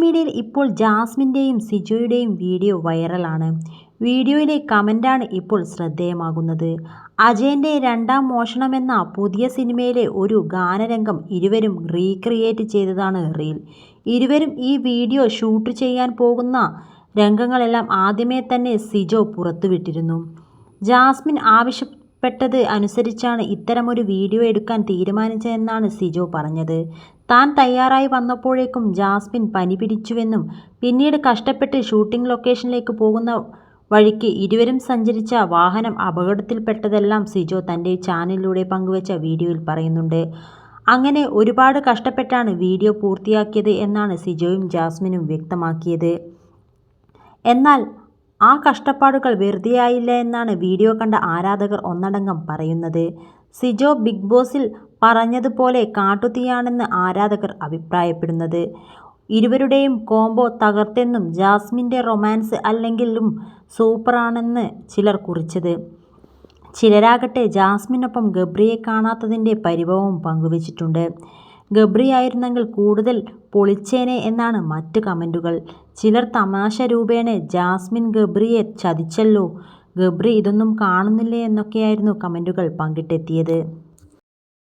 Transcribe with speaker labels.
Speaker 1: മീഡിയയിൽ ഇപ്പോൾ ജാസ്മിൻ്റെയും സിജോയുടെയും വീഡിയോ വൈറലാണ്. വീഡിയോയിലെ കമൻ്റാണ് ഇപ്പോൾ ശ്രദ്ധേയമാകുന്നത്. അജയൻ്റെ രണ്ടാം മോഷണമെന്ന പുതിയ സിനിമയിലെ ഒരു ഗാനരംഗം ഇരുവരും റീക്രിയേറ്റ് ചെയ്തതാണ് റീൽ. ഇരുവരും ഈ വീഡിയോ ഷൂട്ട് ചെയ്യാൻ പോകുന്ന രംഗങ്ങളെല്ലാം ആദ്യമേ തന്നെ സിജോ പുറത്തുവിട്ടിരുന്നു. ജാസ്മിൻ ആവശ്യപ്പെട്ടത് അനുസരിച്ചാണ് ഇത്തരമൊരു വീഡിയോ എടുക്കാൻ തീരുമാനിച്ചതെന്നാണ് സിജോ പറഞ്ഞത്. താൻ തയ്യാറായി വന്നപ്പോഴേക്കും ജാസ്മിൻ പനി പിടിച്ചുവെന്നും പിന്നീട് കഷ്ടപ്പെട്ട് ഷൂട്ടിംഗ് ലൊക്കേഷനിലേക്ക് പോകുന്ന വഴിക്ക് ഇരുവരും സഞ്ചരിച്ച വാഹനം അപകടത്തിൽപ്പെട്ടതെല്ലാം സിജോ തൻ്റെ ചാനലിലൂടെ പങ്കുവച്ച വീഡിയോയിൽ പറയുന്നുണ്ട്. അങ്ങനെ ഒരുപാട് കഷ്ടപ്പെട്ടാണ് വീഡിയോ പൂർത്തിയാക്കിയത് എന്നാണ് സിജോയും ജാസ്മിനും വ്യക്തമാക്കിയത്. എന്നാൽ ആ കഷ്ടപ്പാടുകൾ വെറുതെയായില്ല എന്നാണ് വീഡിയോ കണ്ട ആരാധകർ ഒന്നടങ്കം പറയുന്നത്. സിജോ ബിഗ് ബോസിൽ പറഞ്ഞതുപോലെ കാട്ടുതീയാണെന്ന് ആരാധകർ അഭിപ്രായപ്പെടുന്നത്. ഇരുവരുടെയും കോംബോ തകർത്തെന്നും ജാസ്മിൻ്റെ റൊമാൻസ് അല്ലെങ്കിലും സൂപ്പറാണെന്ന് ചിലർ കുറിച്ചത്. ചിലരാകട്ടെ ജാസ്മിനൊപ്പം ഗബ്രിയെ കാണാത്തതിൻ്റെ പരിഭവവും പങ്കുവച്ചിട്ടുണ്ട്. ഗബ്രിയായിരുന്നെങ്കിൽ കൂടുതൽ പൊളിച്ചേനെ എന്നാണ് മറ്റ് കമൻറ്റുകൾ. ചിലർ തമാശ രൂപേണ ജാസ്മിൻ ഗബ്രിയെ ചതിച്ചല്ലോ, ഗബ്രി ഇതൊന്നും കാണുന്നില്ലേ എന്നൊക്കെയായിരുന്നു കമൻറ്റുകൾ പങ്കിട്ടെത്തിയത്.